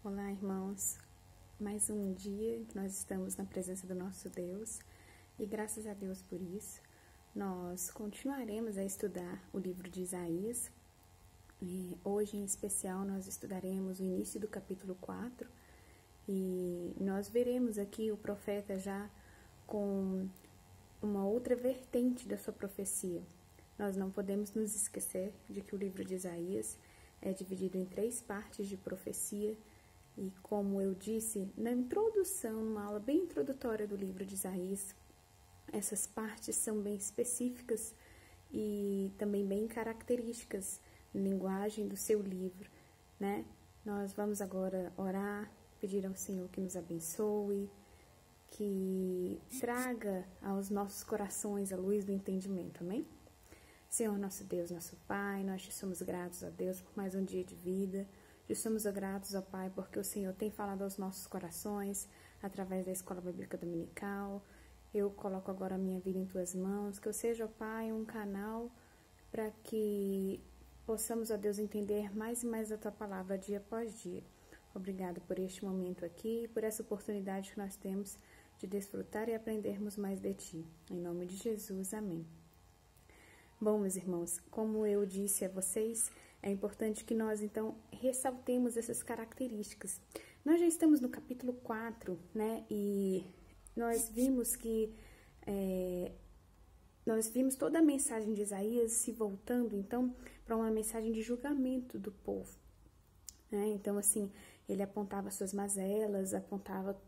Olá, irmãos. Mais um dia que nós estamos na presença do nosso Deus e graças a Deus por isso. Nós continuaremos a estudar o livro de Isaías. Hoje, em especial, nós estudaremos o início do capítulo 4 e nós veremos aqui o profeta já com uma outra vertente da sua profecia. Nós não podemos nos esquecer de que o livro de Isaías é dividido em 3 partes de profecia. E como eu disse na introdução, numa aula bem introdutória do livro de Isaías, essas partes são bem específicas e também bem características na linguagem do seu livro, né? Nós vamos agora orar, pedir ao Senhor que nos abençoe, que traga aos nossos corações a luz do entendimento, amém? Senhor, nosso Deus, nosso Pai, nós te somos gratos a Deus por mais um dia de vida. Te somos gratos, ó Pai, porque o Senhor tem falado aos nossos corações através da Escola Bíblica Dominical. Eu coloco agora a minha vida em Tuas mãos, que eu seja, ó Pai, um canal para que possamos, ó Deus, entender mais e mais a Tua Palavra dia após dia. Obrigado por este momento aqui, por essa oportunidade que nós temos de desfrutar e aprendermos mais de Ti. Em nome de Jesus, amém. Bom, meus irmãos, como eu disse a vocês, é importante que nós, então, ressaltemos essas características. Nós já estamos no capítulo 4, né? E nós vimos que... nós vimos toda a mensagem de Isaías se voltando, então, para uma mensagem de julgamento do povo, né? Então, assim, ele apontava suas mazelas, apontava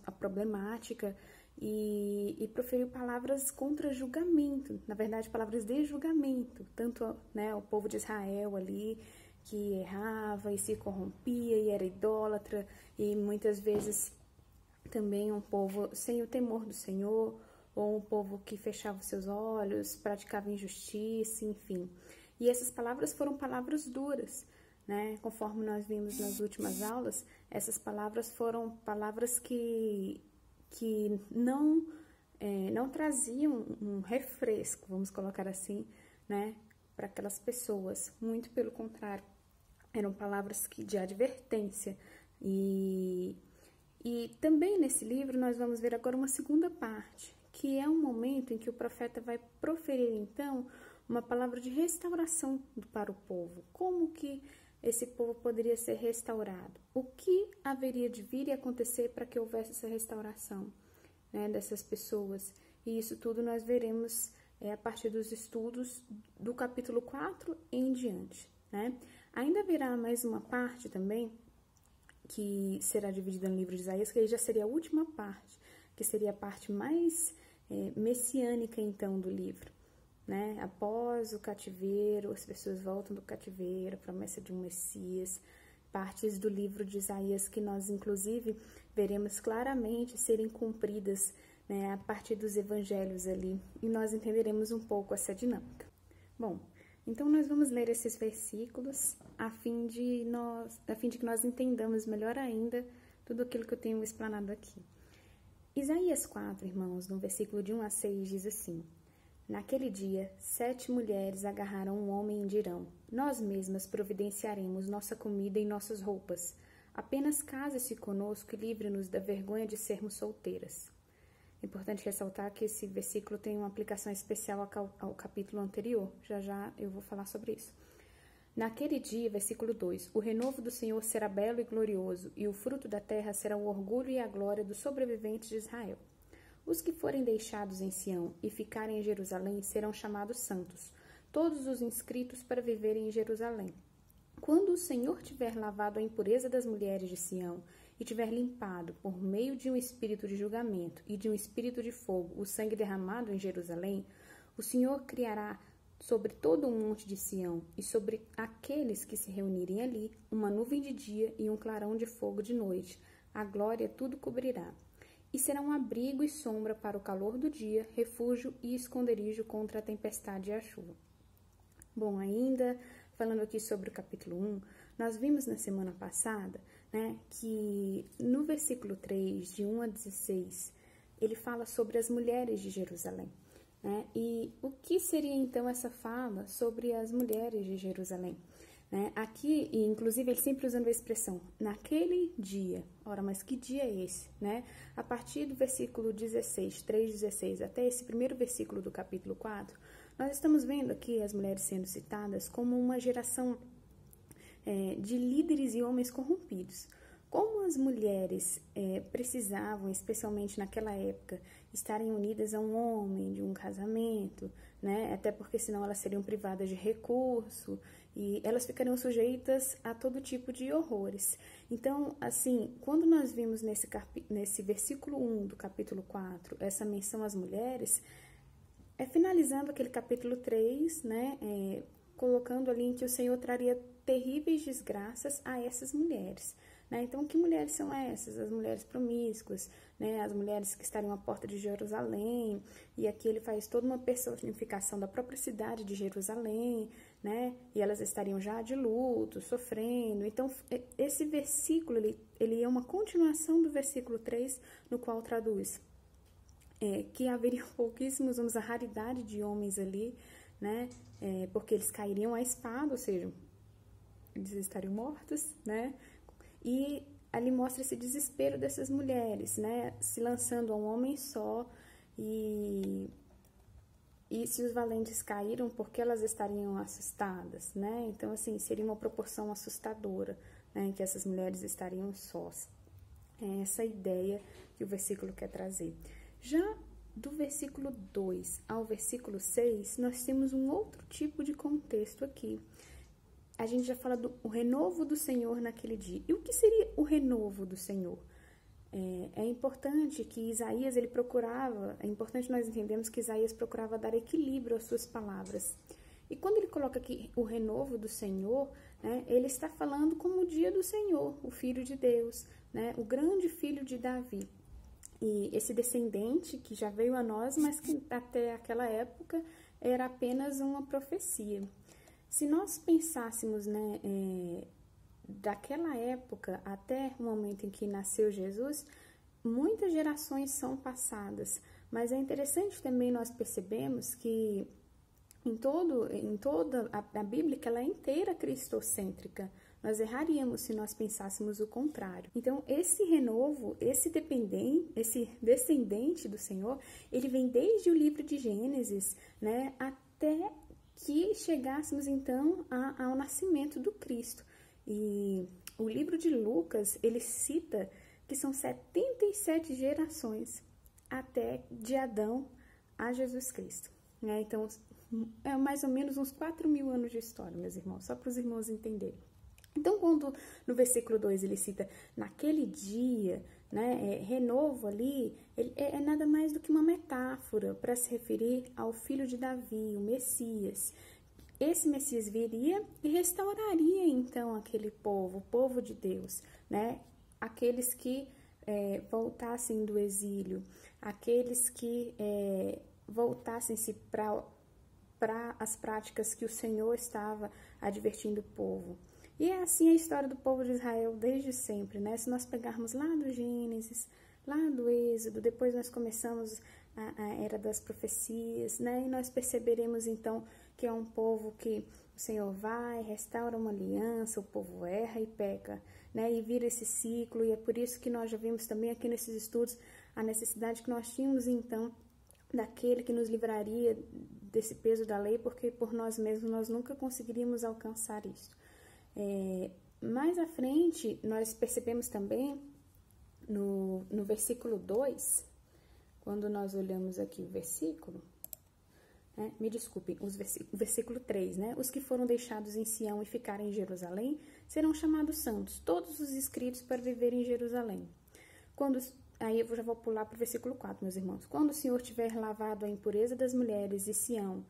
a problemática e proferiu palavras contra julgamento, na verdade, palavras de julgamento, tanto, né, o povo de Israel ali, que errava e se corrompia e era idólatra, e muitas vezes também um povo sem o temor do Senhor, ou um povo que fechava os seus olhos, praticava injustiça, enfim. E essas palavras foram palavras duras, né? Conforme nós vimos nas últimas aulas, essas palavras foram palavras que não traziam um refresco, vamos colocar assim, né, para aquelas pessoas. Muito pelo contrário, eram palavras de advertência. E também nesse livro nós vamos ver agora uma segunda parte, que é um momento em que o profeta vai proferir, então, uma palavra de restauração para o povo. Como que esse povo poderia ser restaurado? O que haveria de vir e acontecer para que houvesse essa restauração, né, dessas pessoas? E isso tudo nós veremos a partir dos estudos do capítulo 4 em diante, né? Ainda haverá mais uma parte também, que será dividida no livro de Isaías, que aí já seria a última parte, que seria a parte mais messiânica, então, do livro, né? Após o cativeiro, as pessoas voltam do cativeiro, a promessa de um Messias, partes do livro de Isaías que nós, inclusive, veremos claramente serem cumpridas, né, a partir dos evangelhos ali, e nós entenderemos um pouco essa dinâmica. Bom, então nós vamos ler esses versículos a fim de que nós entendamos melhor ainda tudo aquilo que eu tenho explanado aqui. Isaías 4, irmãos, no versículo de 1 a 6, diz assim: Naquele dia, 7 mulheres agarraram um homem e dirão: Nós mesmas providenciaremos nossa comida e nossas roupas. Apenas case-se conosco e livre-nos da vergonha de sermos solteiras. É importante ressaltar que esse versículo tem uma aplicação especial ao capítulo anterior. Já eu vou falar sobre isso. Naquele dia, versículo 2, o renovo do Senhor será belo e glorioso, e o fruto da terra será o orgulho e a glória dos sobreviventes de Israel. Os que forem deixados em Sião e ficarem em Jerusalém serão chamados santos, todos os inscritos para viverem em Jerusalém. Quando o Senhor tiver lavado a impureza das mulheres de Sião e tiver limpado, por meio de um espírito de julgamento e de um espírito de fogo, o sangue derramado em Jerusalém, o Senhor criará sobre todo o monte de Sião e sobre aqueles que se reunirem ali uma nuvem de dia e um clarão de fogo de noite. A glória tudo cobrirá. E será um abrigo e sombra para o calor do dia, refúgio e esconderijo contra a tempestade e a chuva. Bom, ainda falando aqui sobre o capítulo 1, nós vimos na semana passada, né, que no versículo 3, de 1 a 16, ele fala sobre as mulheres de Jerusalém, né? E o que seria então essa fala sobre as mulheres de Jerusalém? né? Aqui, e inclusive, ele sempre usando a expressão, naquele dia. Ora, mas que dia é esse, né? A partir do versículo 16, 3:16, até esse primeiro versículo do capítulo 4, nós estamos vendo aqui as mulheres sendo citadas como uma geração de líderes e homens corrompidos. Como as mulheres precisavam, especialmente naquela época, estarem unidas a um homem, de um casamento, né? Até porque senão elas seriam privadas de recurso e elas ficariam sujeitas a todo tipo de horrores. Então, assim, quando nós vimos nesse versículo 1 do capítulo 4, essa menção às mulheres, finalizando aquele capítulo 3, né? Colocando ali em que o Senhor traria terríveis desgraças a essas mulheres. Né? Então, que mulheres são essas? As mulheres promíscuas, né? As mulheres que estariam à porta de Jerusalém, e aqui ele faz toda uma personificação da própria cidade de Jerusalém, né? E elas estariam já de luto, sofrendo. Então, esse versículo, ele é uma continuação do versículo 3, no qual traduz que haveriam pouquíssimos, a raridade de homens ali, né? Porque eles cairiam à espada, ou seja, eles estariam mortos, né? E ali mostra esse desespero dessas mulheres, né? Se lançando a um homem só e se os valentes caíram, porque elas estariam assustadas, né? Então, assim, seria uma proporção assustadora, né? Em que essas mulheres estariam sós. É essa ideia que o versículo quer trazer. Já do versículo 2 ao versículo 6, nós temos um outro tipo de contexto aqui. A gente já fala do renovo do Senhor naquele dia. E o que seria o renovo do Senhor? É importante que Isaías, é importante nós entendermos que Isaías procurava dar equilíbrio às suas palavras. E quando ele coloca aqui o renovo do Senhor, né, ele está falando como o dia do Senhor, o Filho de Deus, né, o grande filho de Davi. E esse descendente que já veio a nós, mas que até aquela época era apenas uma profecia. Se nós pensássemos, né, daquela época até o momento em que nasceu Jesus, muitas gerações são passadas, mas é interessante também nós percebemos que em toda a Bíblia, que ela é inteira cristocêntrica. Nós erraríamos se nós pensássemos o contrário. Então, esse renovo, esse descendente do Senhor, ele vem desde o livro de Gênesis, né, até que chegássemos, então, ao nascimento do Cristo. E o livro de Lucas, ele cita que são 77 gerações até de Adão a Jesus Cristo. Né? Então, é mais ou menos uns 4.000 anos de história, meus irmãos, só para os irmãos entenderem. Então, quando no versículo 2 ele cita naquele dia, né, renovo ali, é nada mais do que uma metáfora para se referir ao filho de Davi, o Messias. Esse Messias viria e restauraria, então, aquele povo, o povo de Deus, né, aqueles que voltassem do exílio, aqueles que voltassem-se para as práticas que o Senhor estava advertindo o povo. E é assim a história do povo de Israel desde sempre, né? Se nós pegarmos lá do Gênesis, lá do Êxodo, depois nós começamos a era das profecias, né? E nós perceberemos então que é um povo que o Senhor vai, restaura uma aliança, o povo erra e peca, né? E vira esse ciclo, e é por isso que nós já vimos também aqui nesses estudos a necessidade que nós tínhamos então daquele que nos livraria desse peso da lei, porque por nós mesmos nós nunca conseguiríamos alcançar isso. Mais à frente, nós percebemos também no versículo 2, quando nós olhamos aqui o versículo, me desculpem, o versículo 3, né? Os que foram deixados em Sião e ficarem em Jerusalém serão chamados santos, todos os inscritos para viverem em Jerusalém. Aí eu já vou pular para o versículo 4, meus irmãos. Quando o Senhor tiver lavado a impureza das mulheres de Sião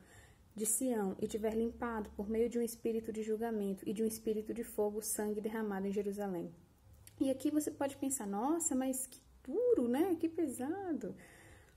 e tiver limpado por meio de um espírito de julgamento e de um espírito de fogo o sangue derramado em Jerusalém. E aqui você pode pensar, nossa, mas que duro, né? Que pesado.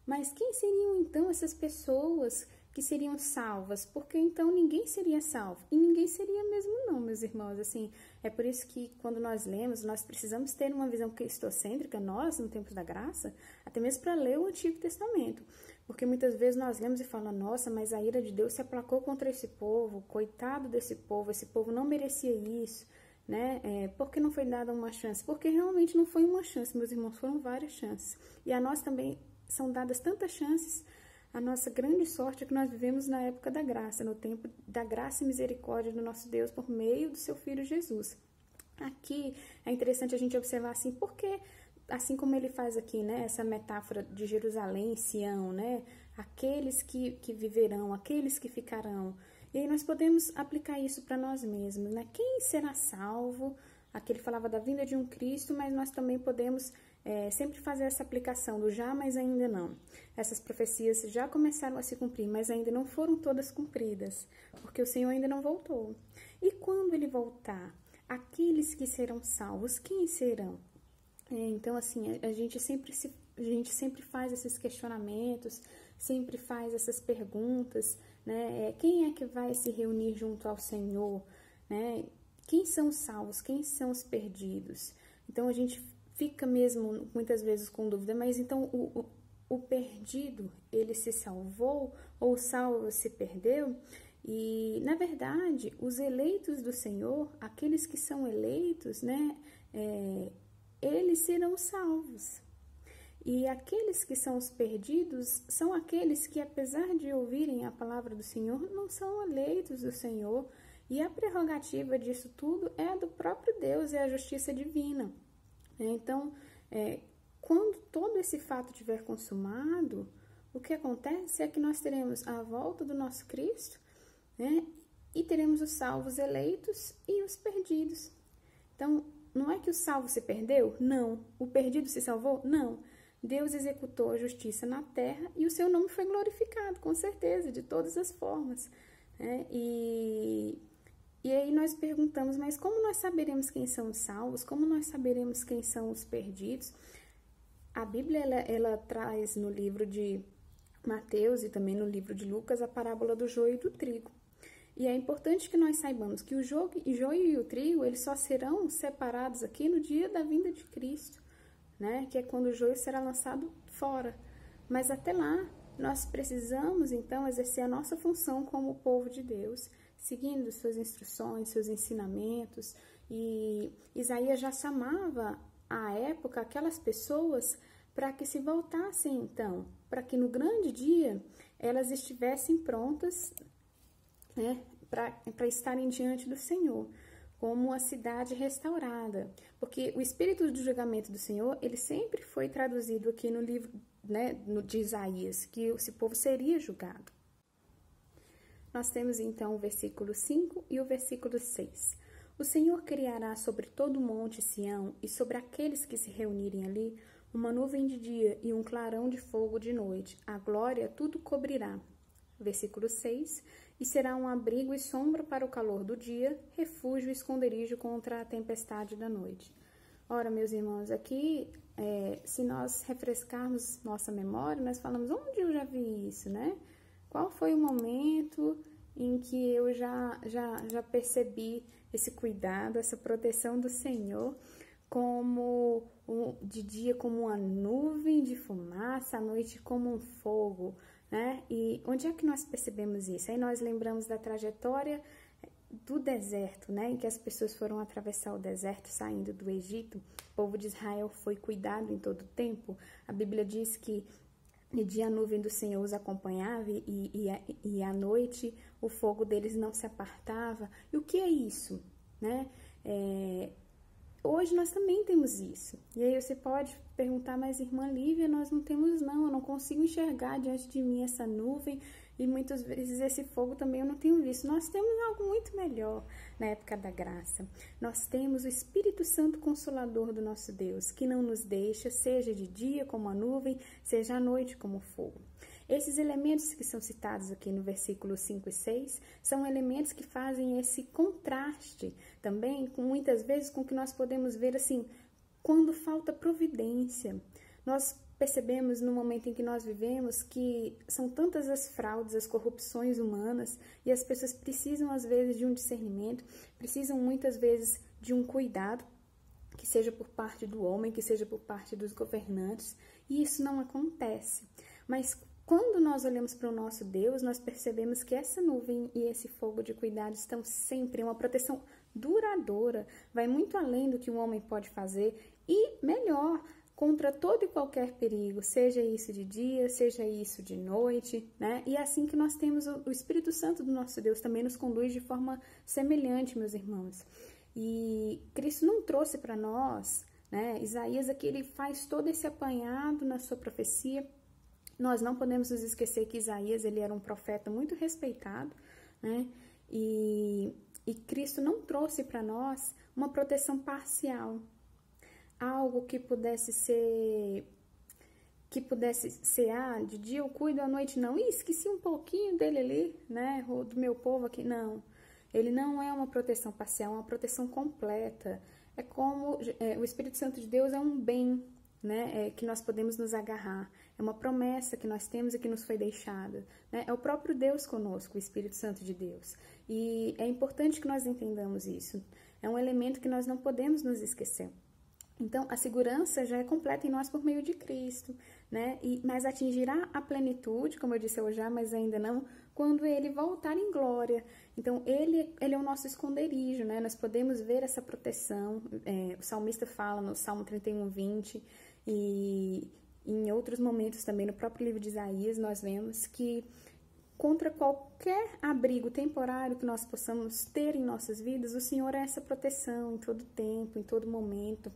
Mas quem seriam então essas pessoas que seriam salvas? Porque então ninguém seria salvo. E ninguém seria mesmo não, meus irmãos. Assim, é por isso que quando nós lemos, nós precisamos ter uma visão cristocêntrica, nós, no tempo da graça, até mesmo para ler o Antigo Testamento. Porque muitas vezes nós lemos e falamos, nossa, mas a ira de Deus se aplacou contra esse povo, coitado desse povo, esse povo não merecia isso, né? Por que não foi dada uma chance? Porque realmente não foi uma chance, meus irmãos, foram várias chances. E a nós também são dadas tantas chances. A nossa grande sorte é que nós vivemos na época da graça, no tempo da graça e misericórdia do nosso Deus por meio do seu Filho Jesus. Aqui é interessante a gente observar assim, porque assim como ele faz aqui, né, essa metáfora de Jerusalém, Sião, né, aqueles que viverão, aqueles que ficarão. E aí nós podemos aplicar isso para nós mesmos, né? Quem será salvo? Aqui ele falava da vinda de um Cristo, mas nós também podemos sempre fazer essa aplicação do já, mas ainda não. Essas profecias já começaram a se cumprir, mas ainda não foram todas cumpridas, porque o Senhor ainda não voltou. E quando ele voltar, aqueles que serão salvos, quem serão? Então, assim, a gente sempre faz esses questionamentos, sempre faz essas perguntas, né? Quem é que vai se reunir junto ao Senhor, né? Quem são os salvos? Quem são os perdidos? Então, a gente fica mesmo, muitas vezes, com dúvida, mas então o perdido, ele se salvou ou o salvo se perdeu? E, na verdade, os eleitos do Senhor, aqueles que são eleitos, né? Eles serão salvos. E aqueles que são os perdidos são aqueles que, apesar de ouvirem a palavra do Senhor, não são eleitos do Senhor. E a prerrogativa disso tudo é a do próprio Deus, é a justiça divina. Então, quando todo esse fato tiver consumado, o que acontece é que nós teremos a volta do nosso Cristo, né? E teremos os salvos eleitos e os perdidos. Então, não é que o salvo se perdeu? Não. O perdido se salvou? Não. Deus executou a justiça na terra e o seu nome foi glorificado, com certeza, de todas as formas. Né? E aí nós perguntamos, mas como nós saberemos quem são os salvos? Como nós saberemos quem são os perdidos? A Bíblia, ela traz no livro de Mateus e também no livro de Lucas a parábola do joio e do trigo. E é importante que nós saibamos que o joio e o trigo, eles só serão separados aqui no dia da vinda de Cristo, né? Que é quando o joio será lançado fora. Mas até lá, nós precisamos, então, exercer a nossa função como povo de Deus, seguindo suas instruções, seus ensinamentos. E Isaías já chamava, à época, aquelas pessoas para que se voltassem, então, para que no grande dia elas estivessem prontas, né, para estarem diante do Senhor, como uma cidade restaurada. Porque o espírito do julgamento do Senhor, ele sempre foi traduzido aqui no livro, né, de Isaías, que esse povo seria julgado. Nós temos então o versículo 5 e o versículo 6. O Senhor criará sobre todo o monte Sião e sobre aqueles que se reunirem ali uma nuvem de dia e um clarão de fogo de noite. A glória tudo cobrirá. Versículo 6. E será um abrigo e sombra para o calor do dia, refúgio e esconderijo contra a tempestade da noite. Ora, meus irmãos, aqui, se nós refrescarmos nossa memória, nós falamos, onde eu já vi isso, né? Qual foi o momento em que eu já percebi esse cuidado, essa proteção do Senhor, como de dia como uma nuvem de fumaça, à noite como um fogo, né? E onde é que nós percebemos isso? Aí nós lembramos da trajetória do deserto, né? Em que as pessoas foram atravessar o deserto saindo do Egito. O povo de Israel foi cuidado em todo o tempo. A Bíblia diz que de dia a nuvem do Senhor os acompanhava e à noite o fogo deles não se apartava. E o que é isso, né? Hoje nós também temos isso. E aí você pode perguntar, mas irmã Lívia, nós não temos não, eu não consigo enxergar diante de mim essa nuvem e muitas vezes esse fogo também eu não tenho visto. Nós temos algo muito melhor na época da graça. Nós temos o Espírito Santo Consolador do nosso Deus, que não nos deixa, seja de dia como a nuvem, seja à noite como o fogo. Esses elementos que são citados aqui no versículo 5 e 6 são elementos que fazem esse contraste também, muitas vezes, com o que nós podemos ver assim, quando falta providência. Nós percebemos no momento em que nós vivemos que são tantas as fraudes, as corrupções humanas e as pessoas precisam às vezes de um discernimento, precisam muitas vezes de um cuidado, que seja por parte do homem, que seja por parte dos governantes, e isso não acontece. Mas quando nós olhamos para o nosso Deus, nós percebemos que essa nuvem e esse fogo de cuidado estão sempre em uma proteção duradoura, vai muito além do que um homem pode fazer e, melhor, contra todo e qualquer perigo, seja isso de dia, seja isso de noite, né? E é assim que nós temos o Espírito Santo do nosso Deus também nos conduz de forma semelhante, meus irmãos. E Cristo não trouxe para nós, né? Isaías aqui ele faz todo esse apanhado na sua profecia. Nós não podemos nos esquecer que Isaías ele era um profeta muito respeitado, né? E Cristo não trouxe para nós uma proteção parcial, algo que pudesse ser de dia eu cuido, à noite não. Ih, esqueci um pouquinho dele ali, né? Ou do meu povo aqui, não. Ele não é uma proteção parcial, é uma proteção completa. É como o Espírito Santo de Deus é um bem, né? Que nós podemos nos agarrar. É uma promessa que nós temos e que nos foi deixada, né? É o próprio Deus conosco, o Espírito Santo de Deus. E é importante que nós entendamos isso. É um elemento que nós não podemos nos esquecer. Então, a segurança já é completa em nós por meio de Cristo, né? Mas atingirá a plenitude, como eu disse hoje já, mas ainda não, quando Ele voltar em glória. Então, Ele é o nosso esconderijo, né? Nós podemos ver essa proteção. O salmista fala no Salmo 31:20 e em outros momentos também, no próprio livro de Isaías, nós vemos que contra qualquer abrigo temporário que nós possamos ter em nossas vidas, o Senhor é essa proteção em todo tempo, em todo momento.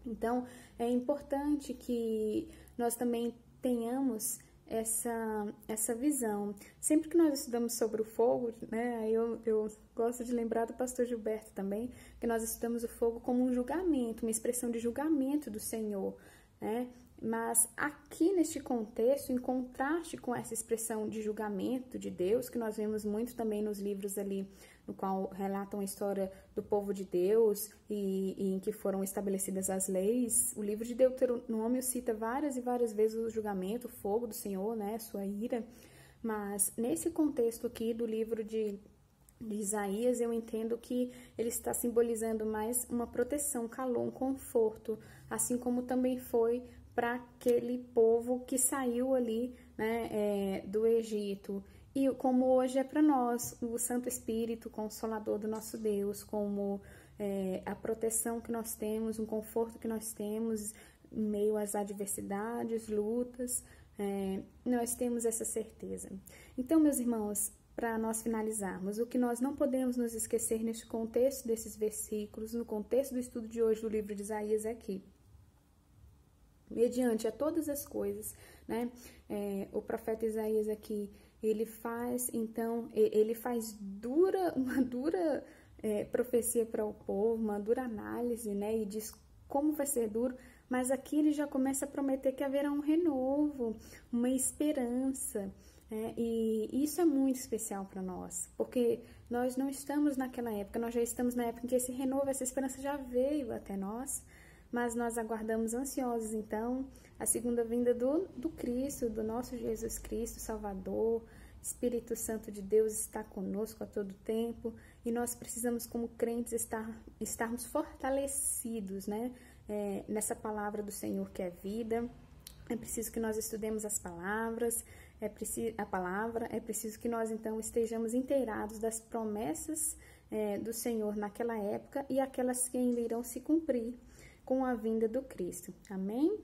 Então, é importante que nós também tenhamos essa visão. Sempre que nós estudamos sobre o fogo, né, eu gosto de lembrar do pastor Gilberto também, que nós estudamos o fogo como um julgamento, uma expressão de julgamento do Senhor, né? Mas aqui neste contexto, em contraste com essa expressão de julgamento de Deus, que nós vemos muito também nos livros ali, no qual relatam a história do povo de Deus e em que foram estabelecidas as leis, o livro de Deuteronômio cita várias e várias vezes o julgamento, o fogo do Senhor, né, sua ira. Mas nesse contexto aqui do livro de Isaías, eu entendo que ele está simbolizando mais uma proteção, calor, um conforto, assim como também foi para aquele povo que saiu ali, né, do Egito. E como hoje é para nós, o Santo Espírito, Consolador do nosso Deus, como a proteção que nós temos, um conforto que nós temos em meio às adversidades, lutas, nós temos essa certeza. Então, meus irmãos, para nós finalizarmos, o que nós não podemos nos esquecer neste contexto desses versículos, no contexto do estudo de hoje do livro de Isaías é que, mediante a todas as coisas, né, o profeta Isaías aqui, ele faz uma dura profecia para o povo, uma dura análise, né, e diz como vai ser duro, mas aqui ele já começa a prometer que haverá um renovo, uma esperança, e isso é muito especial para nós, porque nós não estamos naquela época, nós já estamos na época em que esse renovo, essa esperança já veio até nós, mas nós aguardamos ansiosos, então, a segunda vinda do Cristo, do nosso Jesus Cristo, Salvador. Espírito Santo de Deus está conosco a todo tempo e nós precisamos, como crentes, estarmos fortalecidos, né? Nessa palavra do Senhor que é vida. É preciso que nós estudemos as palavras, é preciso que nós, então, estejamos inteirados das promessas do Senhor naquela época e aquelas que ainda irão se cumprir com a vinda do Cristo. Amém?